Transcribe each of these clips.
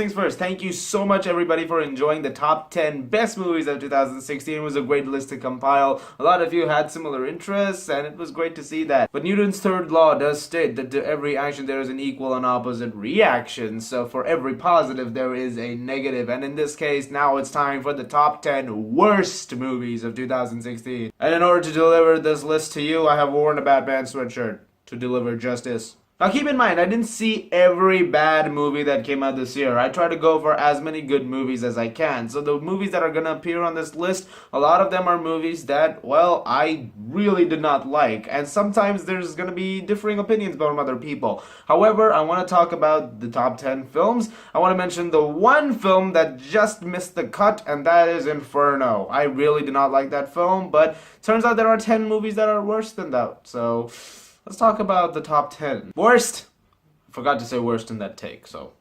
things first, thank you so much everybody for enjoying the top 10 best movies of 2016. It was a great list to compile. A lot of you had similar interests and it was great to see that. But Newton's third law does state that to every action there is an equal and opposite reaction. So for every positive there is a negative. And in this case, now it's time for the top 10 worst movies of 2016. And in order to deliver this list to you, I have worn a Batman sweatshirt to deliver justice. Now keep in mind, I didn't see every bad movie that came out this year. I try to go for as many good movies as I can. So the movies that are going to appear on this list, a lot of them are movies that, well, I really did not like. And sometimes there's going to be differing opinions from other people. However, I want to talk about the top 10 films. I want to mention the one film that just missed the cut, and that is Inferno. I really did not like that film, but turns out there are 10 movies that are worse than that. So let's talk about the top 10. Worst. I forgot to say worst in that take, so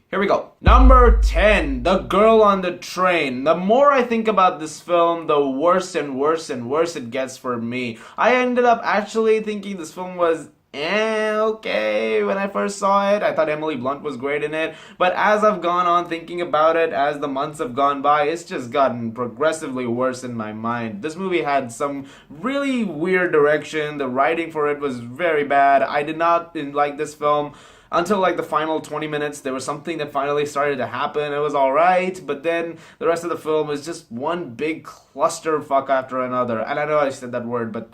here we go. Number 10, The Girl on the Train. The more I think about this film, the worse and worse and worse it gets for me. I ended up actually thinking this film was okay when I first saw it. I thought Emily Blunt was great in it, but as I've gone on thinking about it, as the months have gone by, it's just gotten progressively worse in my mind. This movie had some really weird direction. The writing for it was very bad. I did not like this film until like the final 20 minutes. There was something that finally started to happen. It was alright, but then the rest of the film is just one big clusterfuck after another. And I know I said that word, but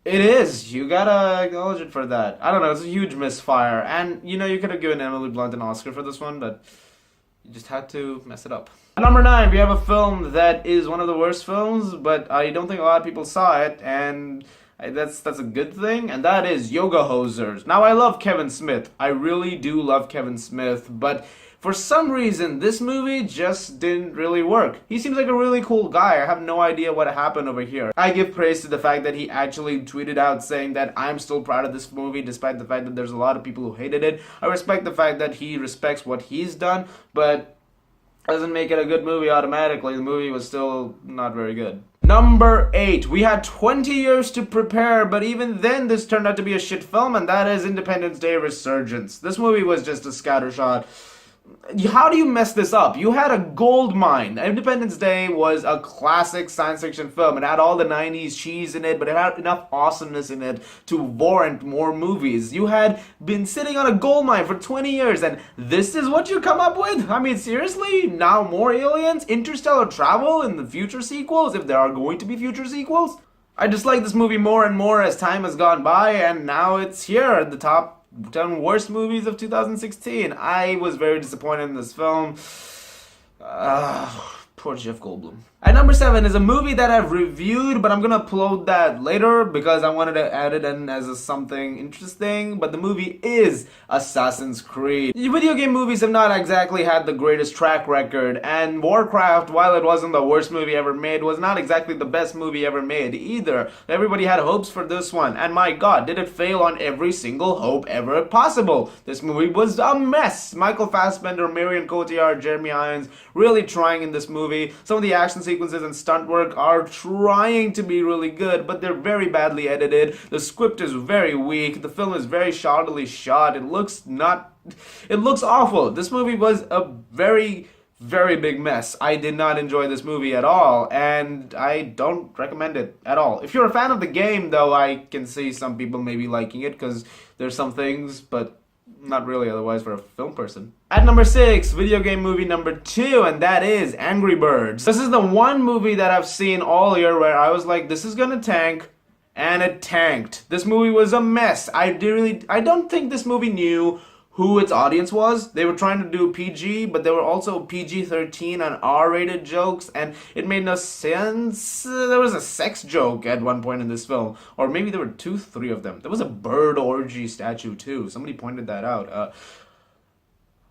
it is. You gotta acknowledge it for that. I don't know, it's a huge misfire. And, you know, you could have given Emily Blunt an Oscar for this one, but you just had to mess it up. At number 9, we have a film that is one of the worst films, but I don't think a lot of people saw it, and that's a good thing, and that is Yoga Hosers. Now, I love Kevin Smith. I really do love Kevin Smith, but for some reason, this movie just didn't really work. He seems like a really cool guy. I have no idea what happened over here. I give praise to the fact that he actually tweeted out saying that I'm still proud of this movie despite the fact that there's a lot of people who hated it. I respect the fact that he respects what he's done, but doesn't make it a good movie automatically. The movie was still not very good. Number 8, we had 20 years to prepare, but even then this turned out to be a shit film, and that is Independence Day Resurgence. This movie was just a scattershot. How do you mess this up? You had a gold mine. Independence Day was a classic science fiction film. It had all the 90s cheese in it, but it had enough awesomeness in it to warrant more movies. You had been sitting on a gold mine for 20 years, and this is what you come up with? I mean, seriously? Now more aliens? Interstellar travel in the future sequels, if there are going to be future sequels? I dislike this movie more and more as time has gone by, and now it's here at the top 10 worst movies of 2016. I was very disappointed in this film. Poor Jeff Goldblum. At number 7 is a movie that I've reviewed, but I'm gonna upload that later because I wanted to add it in as something interesting. But the movie is Assassin's Creed. Video game movies have not exactly had the greatest track record, and Warcraft, while it wasn't the worst movie ever made, was not exactly the best movie ever made either. Everybody had hopes for this one, and my god, did it fail on every single hope ever possible. This movie was a mess. Michael Fassbender, Marion Cotillard, Jeremy Irons really trying in this movie. Some of the action sequences and stunt work are trying to be really good, but they're very badly edited. The script is very weak. The film is very shoddily shot. It looks awful. This movie was a very big mess. I did not enjoy this movie at all, and I don't recommend it at all. If you're a fan of the game, though, I can see some people maybe liking it because there's some things, but not really otherwise for a film person. At number 6, video game movie number 2, and that is Angry Birds. This is the one movie that I've seen all year where I was like, this is gonna tank, and it tanked. This movie was a mess. I don't think this movie knew who its audience was. They were trying to do PG, but they were also PG-13 and R-rated jokes, and it made no sense. There was a sex joke at one point in this film, or maybe there were 3 of them. There was a bird orgy statue too. Somebody pointed that out.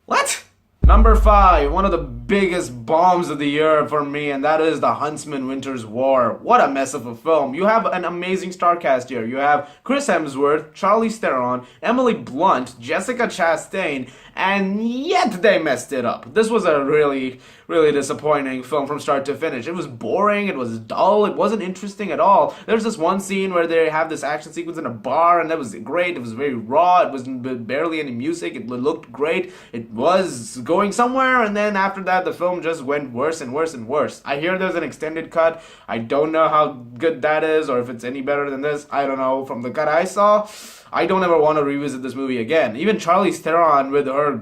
What? Number 5, one of the biggest bombs of the year for me, and that is The Huntsman Winter's War. What a mess of a film. You have an amazing star cast here. You have Chris Hemsworth, Charlize Theron, Emily Blunt, Jessica Chastain, and yet they messed it up. This was a really disappointing film from start to finish. It was boring, it was dull, it wasn't interesting at all. There's this one scene where they have this action sequence in a bar, and that was great. It was very raw, it was barely any music, it looked great, it was going going somewhere, and then after that the film just went worse and worse and worse. I hear there's an extended cut. I don't know how good that is or if it's any better than this. I don't know. From the cut I saw, I don't ever want to revisit this movie again. Even Charlize Theron with her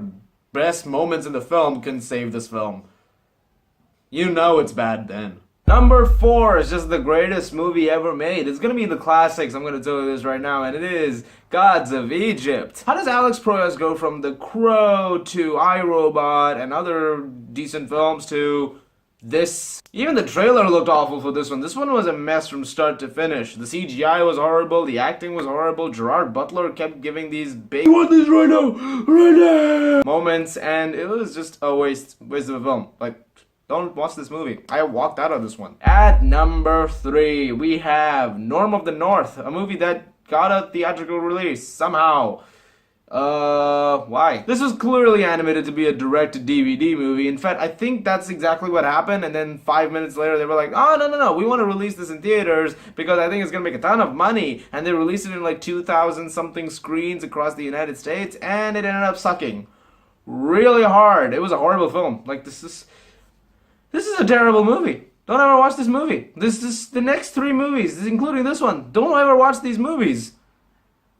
best moments in the film couldn't save this film. You know it's bad then. Number 4 is just the greatest movie ever made. It's gonna be the classics, I'm gonna tell you this right now, and it is Gods of Egypt. How does Alex Proyas go from The Crow to iRobot and other decent films to this? Even the trailer looked awful for this one. This one was a mess from start to finish. The CGI was horrible, the acting was horrible, Gerard Butler kept giving these big "I want this right now" moments, and it was just a waste of a film. Like, don't watch this movie. I walked out of this one. At number 3, we have Norm of the North, a movie that got a theatrical release somehow. Why? This was clearly animated to be a direct-to-DVD movie. In fact, I think that's exactly what happened, and then 5 minutes later they were like, oh, no, we want to release this in theaters because I think it's going to make a ton of money. And they released it in like 2,000-something screens across the United States, and it ended up sucking really hard. It was a horrible film. Like, this is a terrible movie. Don't ever watch this movie. This is the next 3 movies, including this one. Don't ever watch these movies.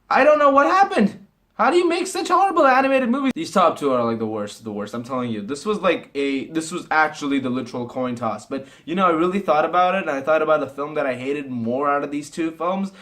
I don't know what happened. How do you make such horrible animated movies? These top 2 are like the worst. I'm telling you. This was actually the literal coin toss. But, you know, I really thought about it, and I thought about a film that I hated more out of these 2 films.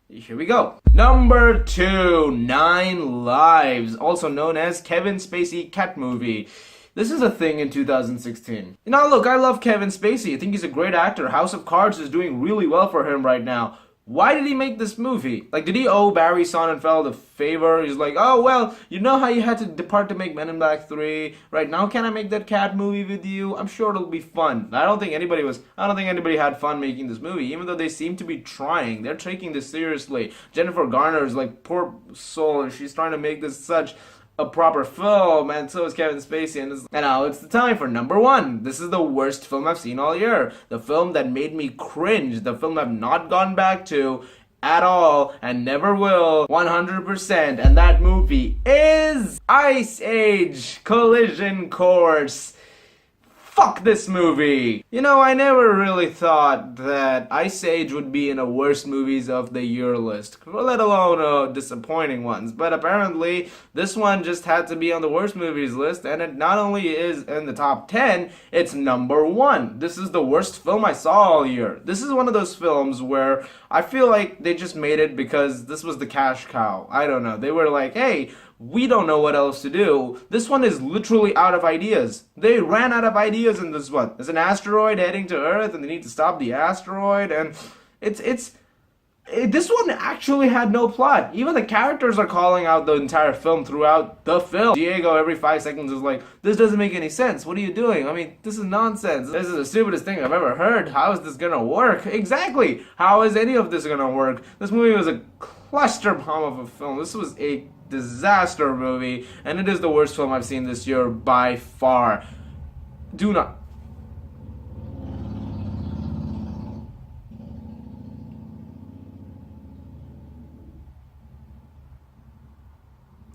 Here we go. Number 2, 9 Lives, also known as Kevin Spacey Cat Movie. This is a thing in 2016. You know, look, I love Kevin Spacey. I think he's a great actor. House of Cards is doing really well for him right now. Why did he make this movie? Like, did he owe Barry Sonnenfeld a favor? He's like, oh, well, you know how you had to depart to make Men in Black 3? Right now, can I make that cat movie with you? I'm sure it'll be fun. I don't think anybody had fun making this movie, even though they seem to be trying. They're taking this seriously. Jennifer Garner is like, poor soul, and she's trying to make this such a proper film, and so is Kevin Spacey, and now it's the time for number 1. This is the worst film I've seen all year. The film that made me cringe. The film I've not gone back to at all, and never will, 100%, and that movie is Ice Age Collision Course. Fuck this movie! You know, I never really thought that Ice Age would be in a worst movies of the year list, let alone disappointing ones, but apparently this one just had to be on the worst movies list, and it not only is in the top 10, it's number 1. This is the worst film I saw all year. This is one of those films where I feel like they just made it because this was the cash cow. I don't know. They were like, hey, we don't know what else to do. This one is literally out of ideas. They ran out of ideas in this one. There's an asteroid heading to Earth, and they need to stop the asteroid, and this one actually had no plot. Even the characters are calling out the entire film throughout the film. Diego every 5 seconds is like, this doesn't make any sense. What are you doing? I mean, this is nonsense. This is the stupidest thing I've ever heard. How is this gonna work? Exactly. How is any of this gonna work? This movie was a cluster bomb of a film. This was a disaster movie, and it is the worst film I've seen this year by far. Do not.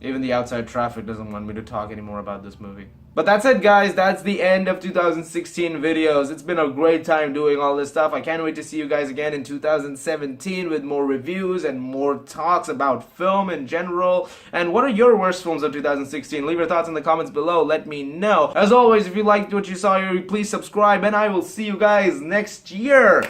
Even the outside traffic doesn't want me to talk anymore about this movie. But that's it, guys. That's the end of 2016 videos. It's been a great time doing all this stuff. I can't wait to see you guys again in 2017 with more reviews and more talks about film in general. And what are your worst films of 2016? Leave your thoughts in the comments below. Let me know. As always, if you liked what you saw here, please subscribe, and I will see you guys next year.